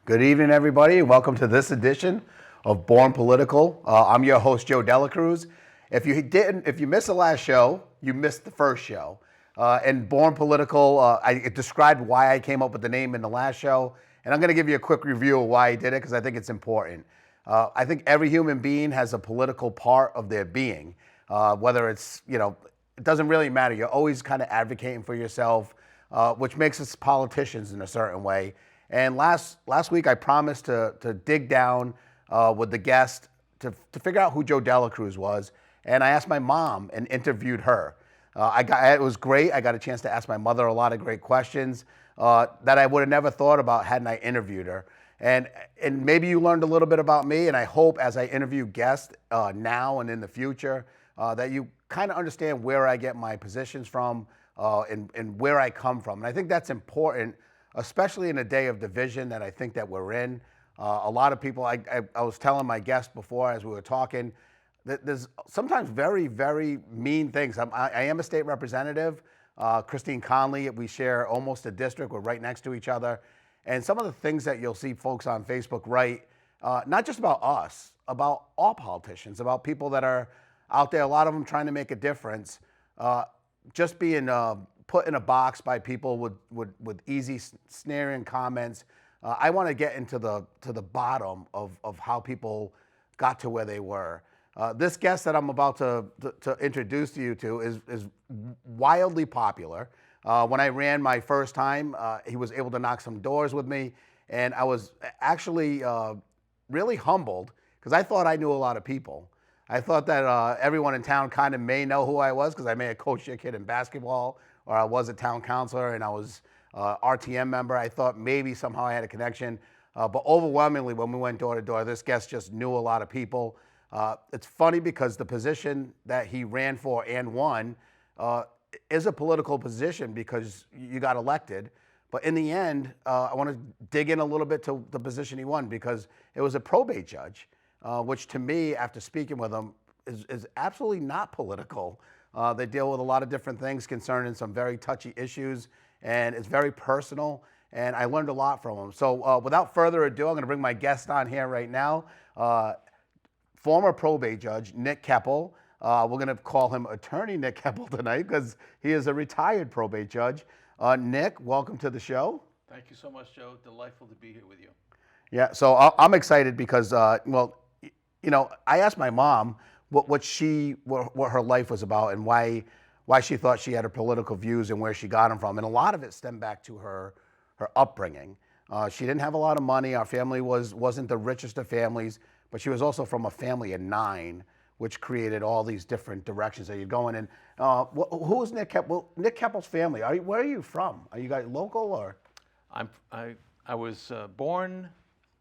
Good evening, everybody. Welcome to this edition of Born Political. I'm your host, Joe Delacruz. If you missed the last show, you missed the first show. And Born Political, I described why I came up with the name in the last show, and I'm going to give you a quick review of why I did it because I think it's important. I think every human being has a political part of their being, whether it's, it doesn't really matter. You're always kind of advocating for yourself, which makes us politicians in a certain way. And last week I promised to dig down with the guest to figure out who Joe Delacruz was, and I asked my mom and interviewed her. It was great. I got a chance to ask my mother a lot of great questions that I would have never thought about hadn't I interviewed her. And maybe you learned a little bit about me, and I hope as I interview guests now and in the future that you kind of understand where I get my positions from and where I come from. And I think that's important, especially in a day of division that I think that we're in. A lot of people, I was telling my guest before as we were talking, that there's sometimes very, very mean things. I am a state representative. Christine Conley, we share almost a district. We're right next to each other. And some of the things that you'll see folks on Facebook write, not just about us, about all politicians, about people that are out there, a lot of them trying to make a difference, just being put in a box by people with easy snaring comments. I want to get into the bottom of how people got to where they were. This guest that I'm about to introduce you to is wildly popular. When I ran my first time, he was able to knock some doors with me, and I was actually really humbled because I thought I knew a lot of people. I thought that everyone in town kind of may know who I was because I may have coached a kid in basketball, or I was a town councilor and I was RTM member. I thought maybe somehow I had a connection, but overwhelmingly when we went door to door, this guest just knew a lot of people. It's funny because the position that he ran for and won is a political position because you got elected. But in the end, I want to dig in a little bit to the position he won because it was a probate judge, which to me, after speaking with him, is absolutely not political. They deal with a lot of different things concerning some very touchy issues, and it's very personal, and I learned a lot from him. So without further ado, I'm going to bring my guest on here right now, former probate judge Nick Kepple. We're going to call him Attorney Nick Kepple tonight because he is a retired probate judge. Nick, welcome to the show. Thank you so much, Joe. Delightful to be here with you. Yeah, so I'm excited because, I asked my mom what her life was about and why she thought she had her political views and where she got them from. And a lot of it stemmed back to her upbringing. She didn't have a lot of money. Our family wasn't the richest of families, but she was also from a family of 9, which created all these different directions that you're going in. Who is Nick Kepple? Nick Kepple's family. Where are you from? Are you guys local or? I was born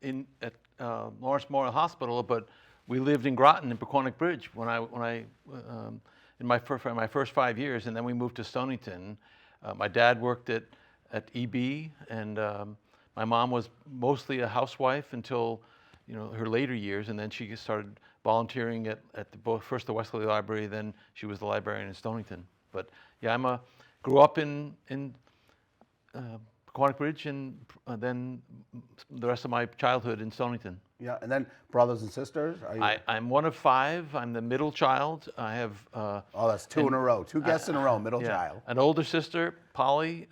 at Lawrence Memorial Hospital, but we lived in Groton in Paquonic Bridge when I in my first 5 years, and then we moved to Stonington. My dad worked at EB, and my mom was mostly a housewife until her later years, and then she started volunteering at first the Wesley Library, then she was the librarian in Stonington. But yeah, grew up in Paquonic Bridge, and then the rest of my childhood in Stonington. Yeah, and then brothers and sisters? I'm one of 5. I'm the middle child. I have... that's 2 in a row. 2 guests in a row, middle child. An older sister, Polly,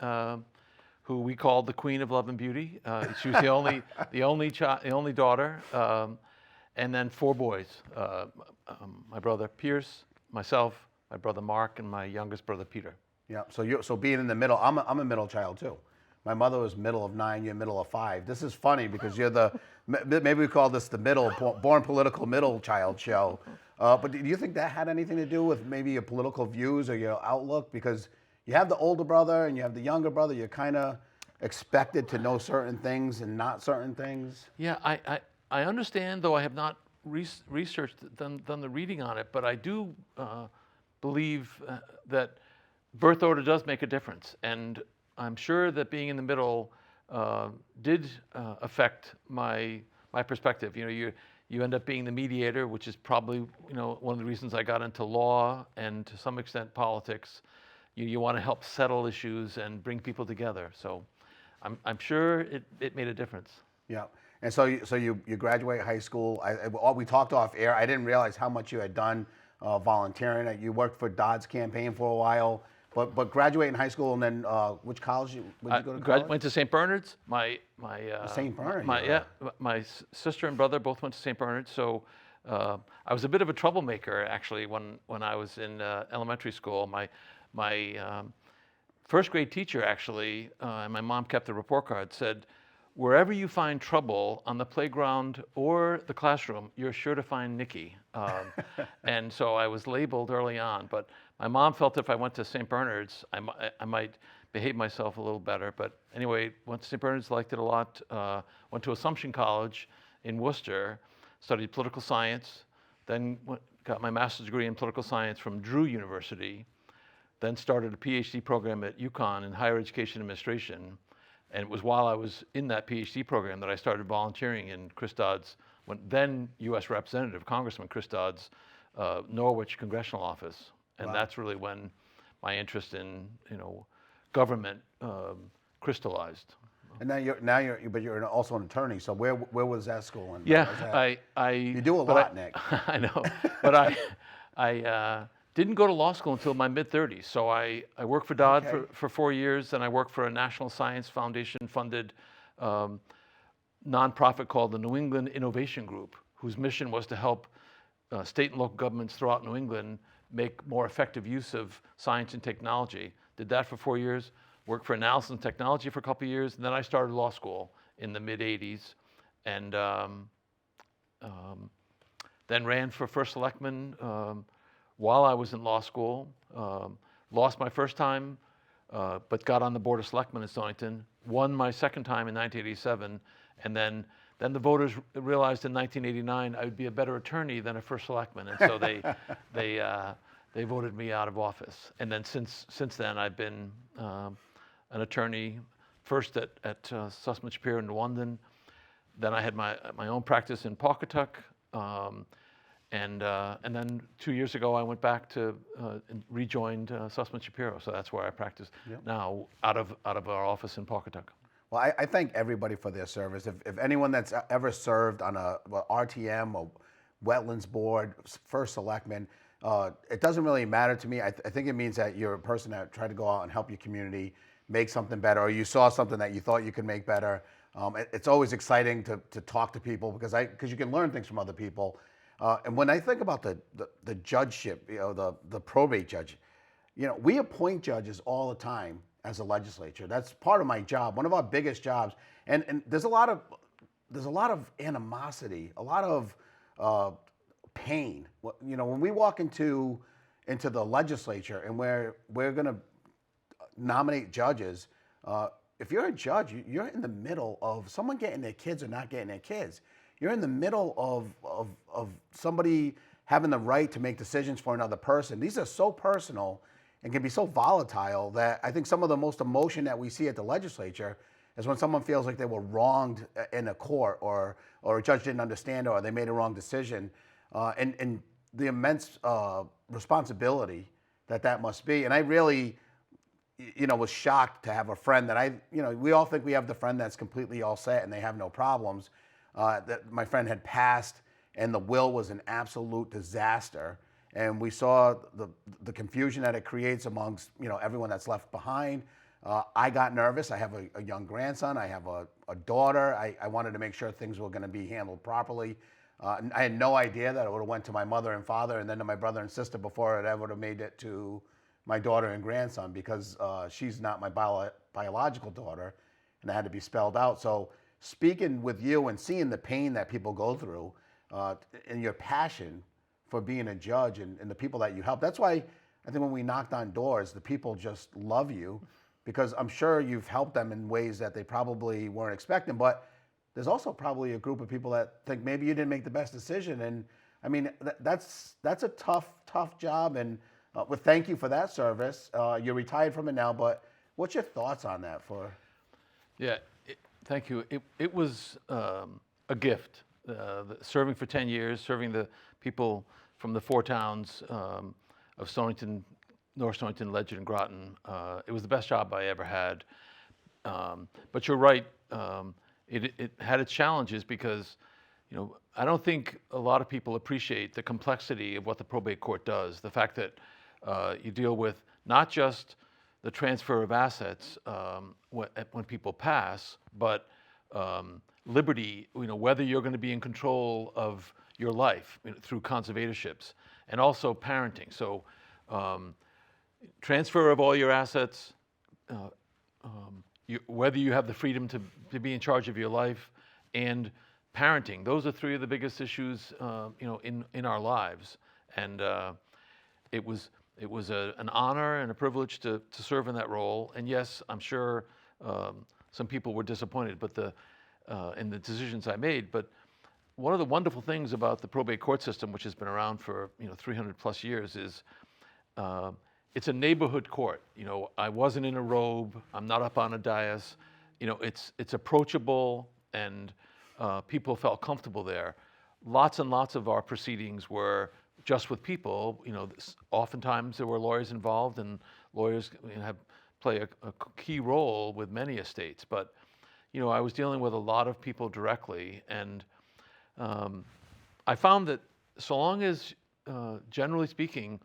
who we called the Queen of Love and Beauty. She was the only daughter. And then 4 boys. My brother Pierce, myself, my brother Mark, and my youngest brother Peter. Yeah, so being in the middle, I'm a middle child too. My mother was middle of 9, you're middle of 5. This is funny because you're maybe we call this the Born Political middle child show. But do you think that had anything to do with maybe your political views or your outlook? Because you have the older brother and you have the younger brother, you're kind of expected to know certain things and not certain things. Yeah, I understand, though I have not researched, done the reading on it, but I do believe that birth order does make a difference. And I'm sure that being in the middle did affect my perspective. You end up being the mediator, which is probably one of the reasons I got into law and to some extent politics. You want to help settle issues and bring people together. So I'm sure it made a difference. Yeah. And so you graduate high school. We talked off air. I didn't realize how much you had done volunteering. You worked for Dodd's campaign for a while, but graduating high school and then which college would you go to college? Went to St. Bernard's. St. Bernard. Sister and brother both went to St. Bernard's. So I was a bit of a troublemaker actually when I was in elementary school. My first grade teacher actually, and my mom kept the report card, said, "Wherever you find trouble on the playground or the classroom, you're sure to find Nikki." And so I was labeled early on. But my mom felt if I went to St. Bernard's, I might behave myself a little better. But anyway, went to St. Bernard's, liked it a lot. Went to Assumption College in Worcester, studied political science, then got my master's degree in political science from Drew University, then started a PhD program at UConn in higher education administration. And it was while I was in that PhD program that I started volunteering in Chris Dodd's, then U.S. Representative, Congressman Chris Dodd's Norwich congressional office. And Wow. that's really when my interest in, government crystallized. And but you're also an attorney. So where was that school? And Yeah, you do a lot, Nick. I know, but I didn't go to law school until my mid-30s. So I worked for Dodd for 4 years, and I worked for a National Science Foundation-funded nonprofit called the New England Innovation Group, whose mission was to help state and local governments throughout New England make more effective use of science and technology. Did that for 4 years, worked for Analysis and Technology for a couple of years, and then I started law school in the mid-'80s, and then ran for first selectman while I was in law school. Lost my first time, but got on the Board of Selectmen in Stonington, won my second time in 1987, and then the voters realized in 1989 I would be a better attorney than a first selectman, and so they voted me out of office. And then since then I've been an attorney, first at Sussman Shapiro in London. Then I had my own practice in Pawcatuck, and then 2 years ago I went back to and rejoined Sussman Shapiro. So that's where I practice now, out of our office in Pawcatuck. Well, I thank everybody for their service. If anyone that's ever served on a RTM or Wetlands Board, First Selectman, it doesn't really matter to me. I think it means that you're a person that tried to go out and help your community make something better, or you saw something that you thought you could make better. It's always exciting to talk to people because you can learn things from other people. And when I think about the judgeship, the probate judge, we appoint judges all the time as a legislature. That's part of my job, one of our biggest jobs. And there's a lot of animosity, a lot of pain. When we walk into the legislature and we're going to nominate judges, if you're a judge, you're in the middle of someone getting their kids or not getting their kids. You're in the middle of somebody having the right to make decisions for another person. These are so personal and can be so volatile that I think some of the most emotion that we see at the legislature is when someone feels like they were wronged in a court, or a judge didn't understand, or they made a wrong decision, and the immense responsibility that must be. And I really, was shocked to have a friend that we all think we have the friend that's completely all set and they have no problems. That my friend had passed, and the will was an absolute disaster. And we saw the confusion that it creates amongst everyone that's left behind. I got nervous. I have a young grandson. I have a daughter. I wanted to make sure things were going to be handled properly. I had no idea that it would have went to my mother and father and then to my brother and sister before it ever would have made it to my daughter and grandson, because she's not my biological daughter, and it had to be spelled out. So speaking with you and seeing the pain that people go through, and your passion for being a judge and the people that you help. That's why I think when we knocked on doors, the people just love you, because I'm sure you've helped them in ways that they probably weren't expecting. But there's also probably a group of people that think maybe you didn't make the best decision. And I mean, that's a tough job. And thank you for that service. You're retired from it now, but what's your thoughts on that? Yeah, thank you. It was a gift. Serving for 10 years, serving the people from the four towns of Stonington, North Stonington, Ledger, and Groton. It was the best job I ever had. But you're right. it had its challenges because, I don't think a lot of people appreciate the complexity of what the probate court does. The fact that you deal with not just the transfer of assets when people pass, but liberty, whether you're going to be in control of your life through conservatorships, and also parenting. So transfer of all your assets, whether you have the freedom to be in charge of your life, and parenting. Those are three of the biggest issues, in our lives. And it was an honor and a privilege to serve in that role. And yes, I'm sure some people were disappointed, but in the decisions I made. But one of the wonderful things about the probate court system, which has been around for 300 plus years, is it's a neighborhood court. I wasn't in a robe. I'm not up on a dais. It's approachable, and people felt comfortable there. Lots and lots of our proceedings were just with people. Oftentimes there were lawyers involved, and lawyers play a key role with many estates. But I was dealing with a lot of people directly, and I found that so long as, generally speaking,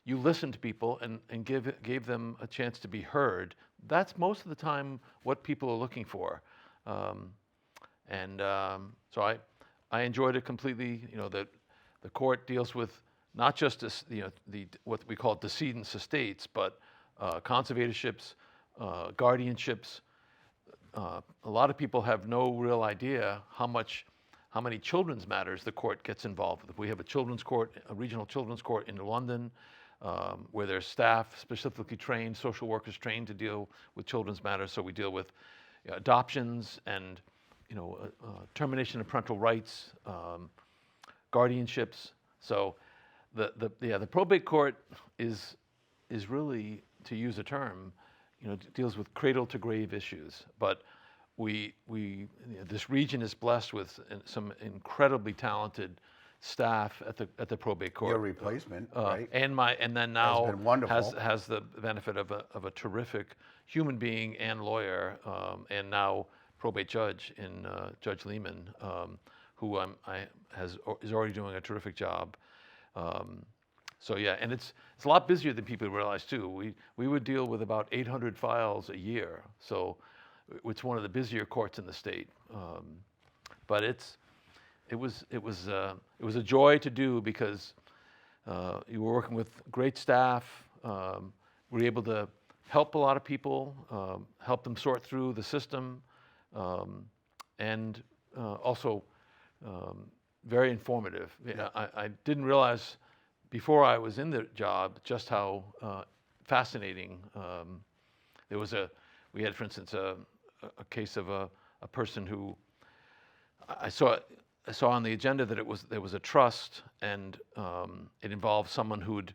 you listen to people and gave them a chance to be heard, that's most of the time what people are looking for. So I enjoyed it completely. The court deals with not just what we call decedents' estates, but conservatorships, guardianships. A lot of people have no real idea how many children's matters the court gets involved with. We have a regional children's court in London, where there's staff specifically trained, social workers trained to deal with children's matters. So we deal with adoptions and termination of parental rights, guardianships. So the probate court is really, to use a term, deals with cradle to grave issues. But this region is blessed with some incredibly talented staff at the probate court. Your replacement, right? And then now Has been wonderful. has the benefit of a terrific human being and lawyer, and now probate judge in Judge Lehman, who is already doing a terrific job. So yeah, and it's a lot busier than people realize too. We would deal with about 800 files a year, so it's one of the busier courts in the state. But it was a joy to do because you were working with great staff. We were able to help a lot of people, help them sort through the system, and also very informative. Yeah. I didn't realize before I was in the job just how fascinating. We had, for instance, a case of a person who I saw on the agenda that there was a trust, and it involved someone who'd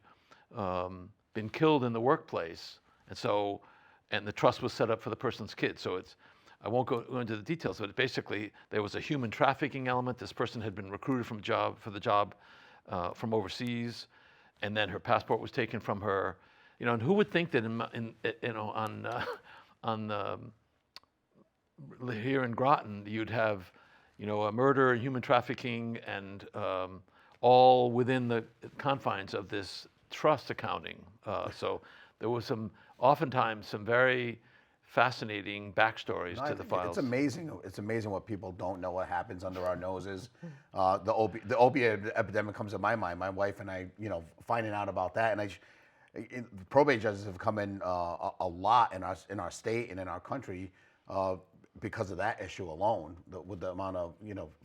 been killed in the workplace, and the trust was set up for the person's kids. So I won't go into the details, but basically there was a human trafficking element. This person had been recruited for the job from overseas, and then her passport was taken from her. And who would think that here in Groton you'd have a murder and human trafficking, and all within the confines of this trust accounting. So there was oftentimes some very fascinating backstories to the files. It's amazing. It's amazing what people don't know what happens under our noses. The opiate epidemic comes to my mind. My wife and I, finding out about that, and probate judges have come in a lot in our state and in our country because of that issue alone. With the amount of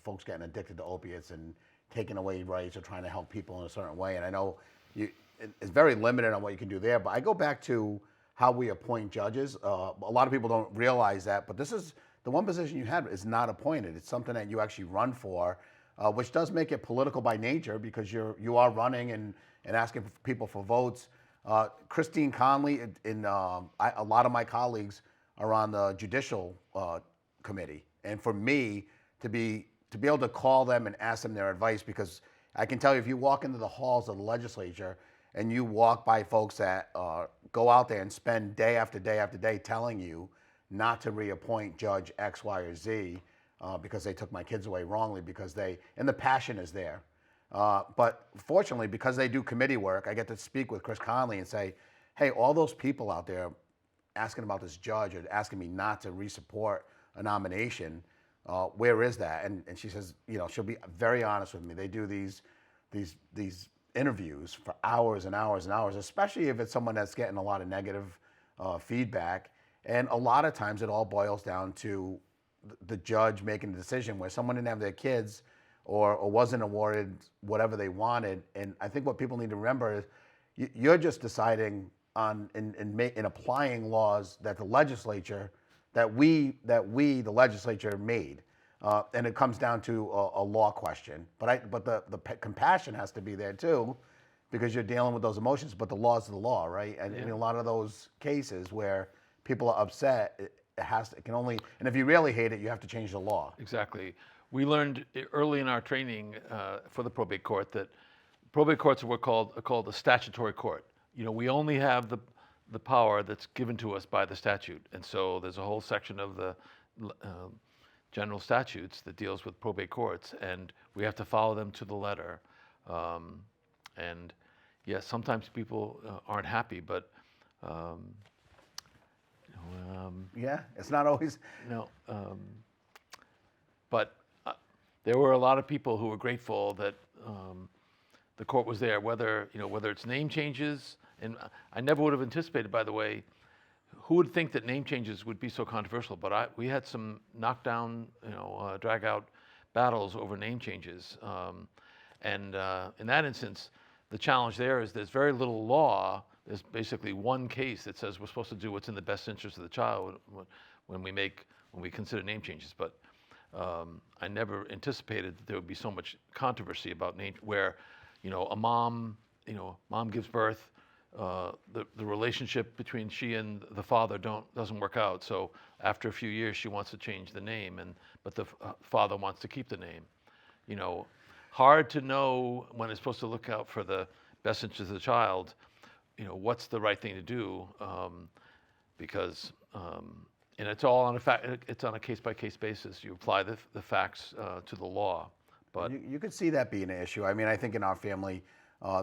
folks getting addicted to opiates and taking away rights or trying to help people in a certain way. And I know it's very limited on what you can do there. But I go back to how we appoint judges. A lot of people don't realize that, but this is the one position you have is not appointed. It's something that you actually run for, which does make it political by nature because you are running and asking people for votes. Christine Conley and a lot of my colleagues are on the judicial committee, and for me to be able to call them and ask them their advice, because I can tell you, if you walk into the halls of the legislature and you walk by folks that go out there and spend day after day after day telling you not to reappoint Judge X, Y, or Z, because they took my kids away wrongly and the passion is there. But fortunately, because they do committee work, I get to speak with Chris Conley and say, hey, all those people out there asking about this judge or asking me not to re-support a nomination, where is that? And she says, she'll be very honest with me. They do these interviews for hours and hours and hours, especially if it's someone that's getting a lot of negative feedback. And a lot of times it all boils down to the judge making a decision where someone didn't have their kids or wasn't awarded whatever they wanted. And I think what people need to remember is you're just deciding on in applying laws that the legislature, that we the legislature made. And it comes down to a law question. But the compassion has to be there too, because you're dealing with those emotions. But the law's the law, right? And in a lot of those cases where people are upset, it can only, and if you really hate it, you have to change the law. Exactly. We learned early in our training for the probate court that probate courts are what called a statutory court. We only have the power that's given to us by the statute, and so there's a whole section of the general statutes that deals with probate courts, and we have to follow them to the letter. And yes, sometimes people aren't happy, but yeah, it's not always. But there were a lot of people who were grateful that the court was there, whether it's name changes. And I never would have anticipated, by the way, who would think that name changes would be so controversial? But we had some knockdown, drag out battles over name changes. And in that instance, the challenge there is there's very little law. There's basically one case that says we're supposed to do what's in the best interest of the child when we consider name changes. But I never anticipated that there would be so much controversy about name, where, a mom gives birth, the relationship between she and the father doesn't work out. So after a few years, she wants to change the name, but the father wants to keep the name. Hard to know when it's supposed to look out for the best interest of the child. What's the right thing to do, because and it's all on a case-by-case basis. You apply the facts to the law. But you could see that being an issue. I mean, I think in our family,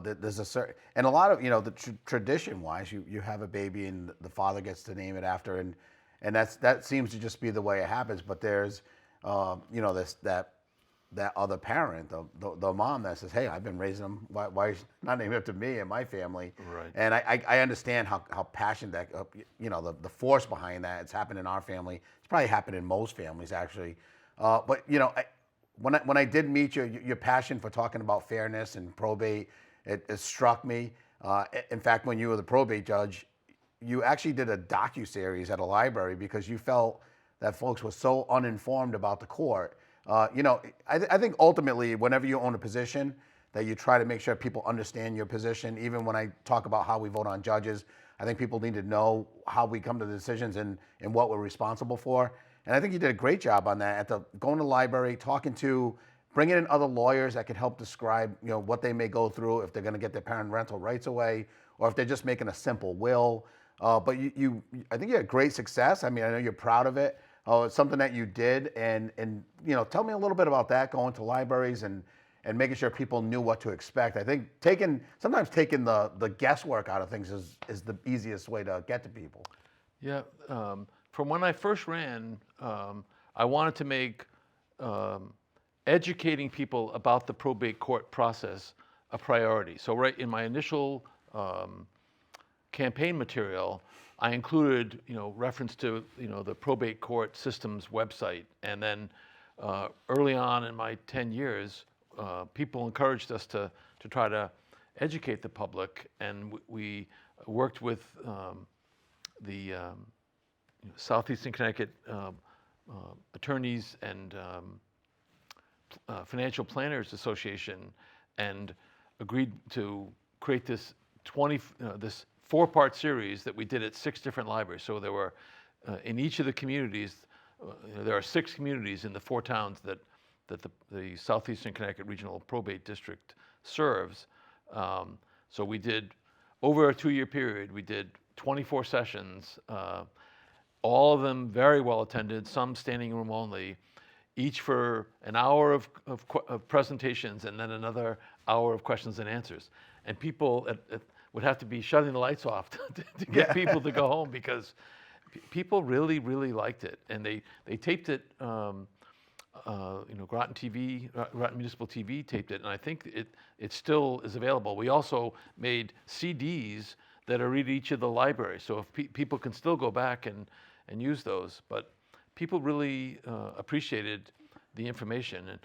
there's a certain, and a lot of, the tradition-wise, you have a baby and the father gets to name it after, and that seems to just be the way it happens. But there's, that other parent, the mom that says, hey, I've been raising them. Why not name it after me and my family? Right. And I understand how passionate that, the force behind that. It's happened in our family. It's probably happened in most families, actually. But, when I did meet your passion for talking about fairness and probate, it struck me. In fact, when you were the probate judge, you actually did a docuseries at a library because you felt that folks were so uninformed about the court. I think ultimately, whenever you own a position, that you try to make sure people understand your position. Even when I talk about how we vote on judges, I think people need to know how we come to the decisions and what we're responsible for. And I think you did a great job on that. Going to the library, bringing in other lawyers that could help describe, what they may go through if they're going to get their parental rights away, or if they're just making a simple will. But I think you had great success. I mean, I know you're proud of it. It's something that you did, and tell me a little bit about that, going to libraries and making sure people knew what to expect. I think sometimes taking the guesswork out of things is the easiest way to get to people. Yeah, from when I first ran, I wanted to make educating people about the probate court process a priority. So right in my initial campaign material, I included, reference to, the probate court system's website. And then early on in my 10 years, people encouraged us to try to educate the public. And we worked with the Southeastern Connecticut Attorneys and Financial Planners Association, and agreed to create this 4-part series that we did at 6 different libraries. So there were, in each of the communities, there are 6 communities in the 4 towns that the Southeastern Connecticut Regional Probate District serves. So we did, over a 2-year period, we did 24 sessions, all of them very well attended, some standing room only, each for an hour of presentations and then another hour of questions and answers. And people would have to be shutting the lights off to get people to go home because people really, really liked it. And they taped it, Groton TV, Groton Municipal TV taped it, and I think it still is available. We also made CDs that are in each of the libraries, so if people can still go back and use those. But people really appreciated the information. And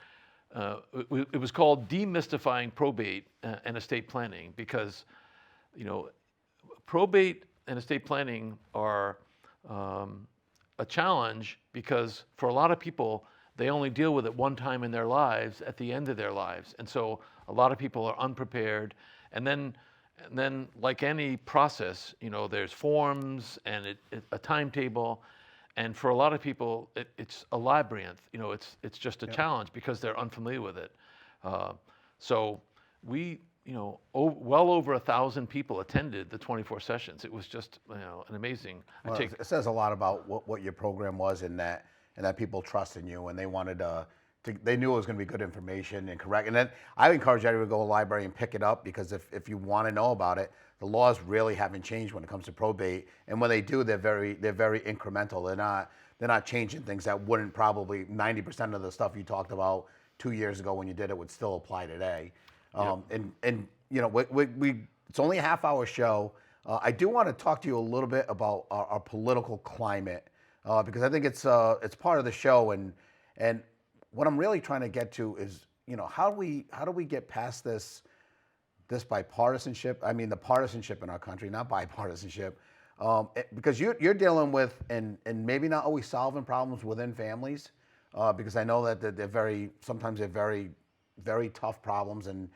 it was called Demystifying Probate and Estate Planning because, probate and estate planning are a challenge because for a lot of people, they only deal with it one time in their lives at the end of their lives. And so a lot of people are unprepared. And then like any process, there's forms and a timetable. And for a lot of people, it's a labyrinth. It's just a challenge because they're unfamiliar with it. So we, well over 1,000 people attended the 24 sessions. It was just, an amazing. Well, it says a lot about what your program was and that people trusted you and they wanted they knew it was going to be good information and correct. And then I encourage everyone to go to the library and pick it up because if you want to know about it, the laws really haven't changed when it comes to probate. And when they do, they're very incremental. They're not changing things that wouldn't probably 90% of the stuff you talked about 2 years ago when you did it would still apply today. And it's only a half-hour show. I do want to talk to you a little bit about our political climate because I think it's part of the show. And what I'm really trying to get to is, how do we get past this bipartisanship? I mean, the partisanship in our country, not bipartisanship, because you're dealing with and maybe not always solving problems within families, because I know that sometimes they're very, very tough problems and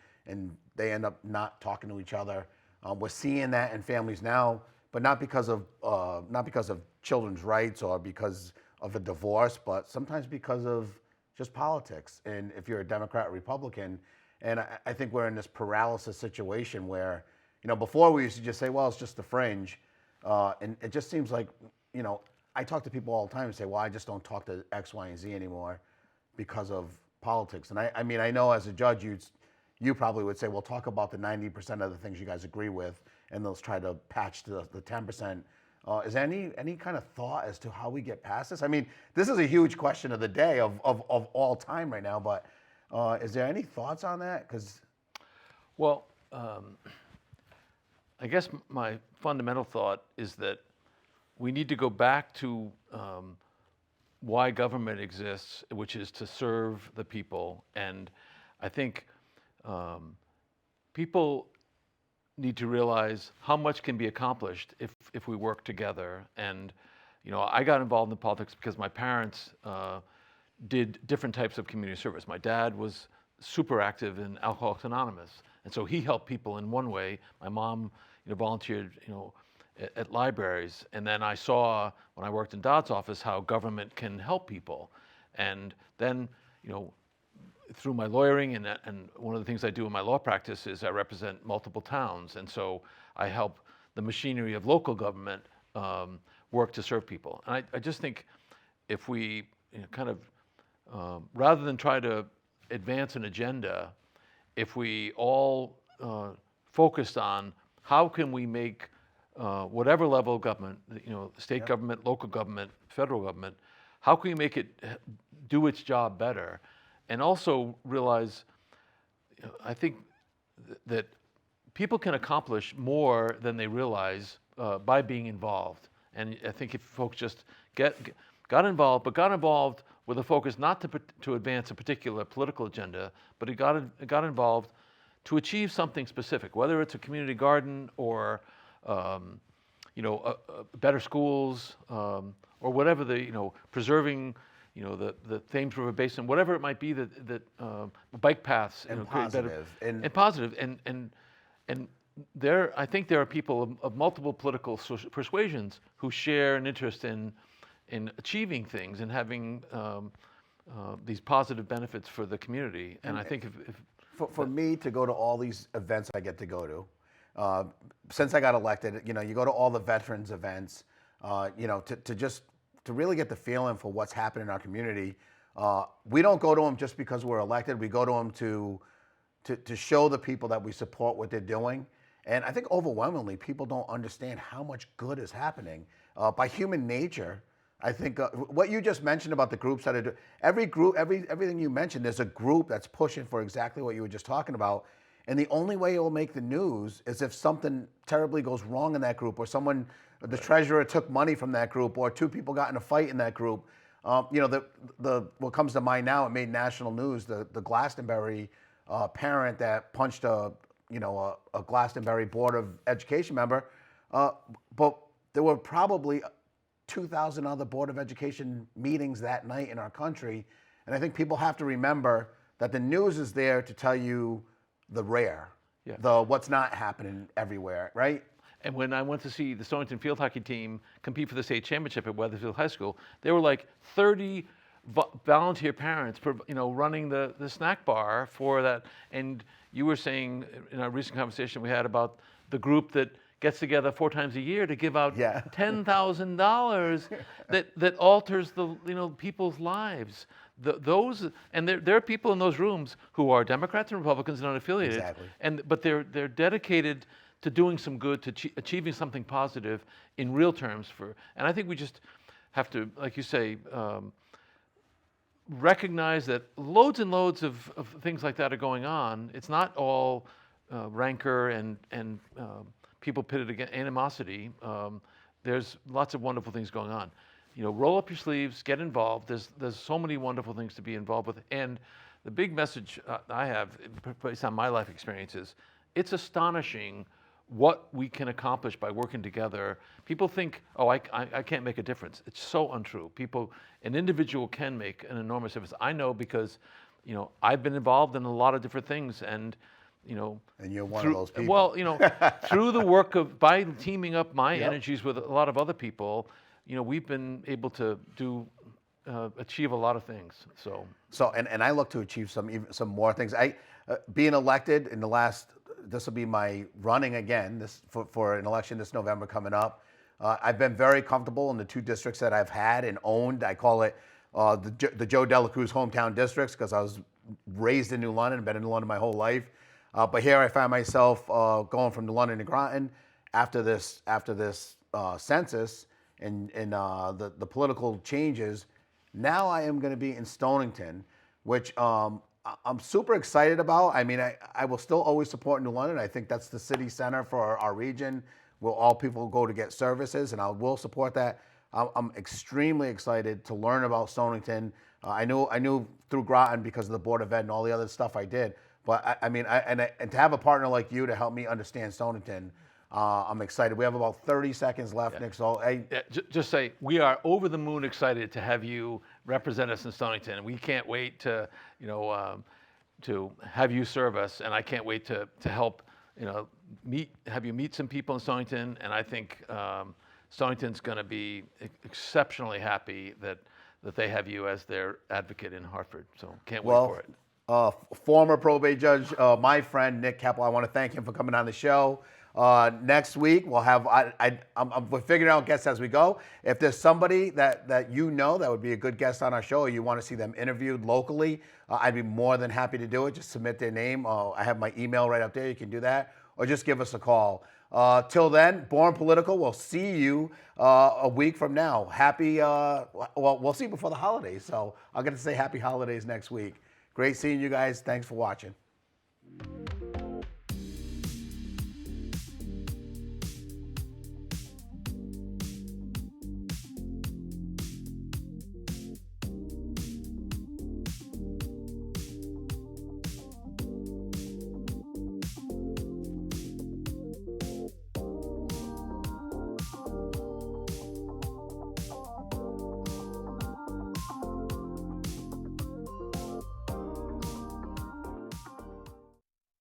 they end up not talking to each other. We're seeing that in families now, but not because of children's rights or because of a divorce, but sometimes because of just politics. And if you're a Democrat or Republican, and I think we're in this paralysis situation where, before we used to just say, well, it's just the fringe. And it just seems like, I talk to people all the time and say, well, I just don't talk to X, Y, and Z anymore because of politics. And I mean, I know as a judge, you probably would say, well, talk about the 90% of the things you guys agree with, and let's try to patch the 10%. Is there any kind of thought as to how we get past this? I mean, this is a huge question of the day of all time right now, but is there any thoughts on that? Well, I guess my fundamental thought is that we need to go back to why government exists, which is to serve the people. And I think people need to realize how much can be accomplished if we work together. And I got involved in politics because my parents did different types of community service. My dad was super active in Alcoholics Anonymous, and so he helped people in one way. My mom, volunteered, at libraries. And then I saw when I worked in Dodd's office how government can help people. And then, through my lawyering and one of the things I do in my law practice is I represent multiple towns. And so I help the machinery of local government work to serve people. And I just think if we rather than try to advance an agenda, if we all focused on how can we make whatever level of government, state government, local government, federal government, how can we make it do its job better? And also realize, I think that people can accomplish more than they realize by being involved. And I think if folks just got involved with a focus not to advance a particular political agenda, but it got involved to achieve something specific, whether it's a community garden or better schools or whatever preserving the Thames River Basin, whatever it might be that bike paths And create better positive. and positive and there I think there are people of multiple political persuasions who share an interest in achieving things and having these positive benefits for the community. And I think if For me to go to all these events I get to go to, since I got elected, you go to all the veterans events, to really get the feeling for what's happening in our community. We don't go to them just because we're elected. We go to them to show the people that we support what they're doing. And I think overwhelmingly, people don't understand how much good is happening. By human nature, I think what you just mentioned about the groups that are every group, everything you mentioned, there's a group that's pushing for exactly what you were just talking about. And the only way it will make the news is if something terribly goes wrong in that group, or someone, the treasurer took money from that group, or two people got in a fight in that group. The what comes to mind now, it made national news. The Glastonbury parent that punched a Glastonbury Board of Education member, but there were probably 2,000 other Board of Education meetings that night in our country, and I think people have to remember that the news is there to tell you the rare, the what's not happening everywhere, right? And when I went to see the Stonington field hockey team compete for the state championship at Weathersfield High School, there were like 30 volunteer parents, running the snack bar for that. And you were saying in our recent conversation we had about the group that gets together 4 times a year to give out $10,000 that alters the people's lives. There are people in those rooms who are Democrats and Republicans and unaffiliated, but they're dedicated to doing some good, to achieving something positive in real terms and I think we just have to, like you say, recognize that loads and loads of things like that are going on. It's not all rancor and people pitted against animosity. There's lots of wonderful things going on. Roll up your sleeves, get involved. There's so many wonderful things to be involved with. And the big message I have, based on my life experiences, it's astonishing what we can accomplish by working together. People think, oh, I can't make a difference. It's so untrue. An individual can make an enormous difference. I know because, I've been involved in a lot of different things, and you're one of those people. Well, through the work by teaming up my energies with a lot of other people, we've been able to achieve a lot of things. So I look to achieve some more things. Being elected in the last, this will be my running again for an election this November coming up. I've been very comfortable in the 2 districts that I've had and owned. I call it the Joe Dela Cruz hometown districts because I was raised in New London, been in New London my whole life. But here I find myself going from New London to Groton after this census and the political changes. Now I am going to be in Stonington, which I'm super excited about. I mean, I will still always support New London. I think that's the city center for our region where all people go to get services, and I will support that. I'm extremely excited to learn about Stonington. I knew through Groton because of the Board of Ed and all the other stuff I did. But and to have a partner like you to help me understand Stonington, I'm excited. We have about 30 seconds left, Nick. So just say we are over the moon excited to have you represent us in Stonington. We can't wait to have you serve us, and I can't wait to help have you meet some people in Stonington. And I think Stonington's going to be exceptionally happy that they have you as their advocate in Hartford. So can't wait for it. Former probate judge, my friend Nick Kepple. I want to thank him for coming on the show. Next week we'll have. We're figuring out guests as we go. If there's somebody that that would be a good guest on our show, or you want to see them interviewed locally, I'd be more than happy to do it. Just submit their name. I have my email right up there. You can do that, or just give us a call. Till then, Born Political. We'll see you a week from now. Happy. We'll see you before the holidays. So I'll get to say happy holidays next week. Great seeing you guys. Thanks for watching.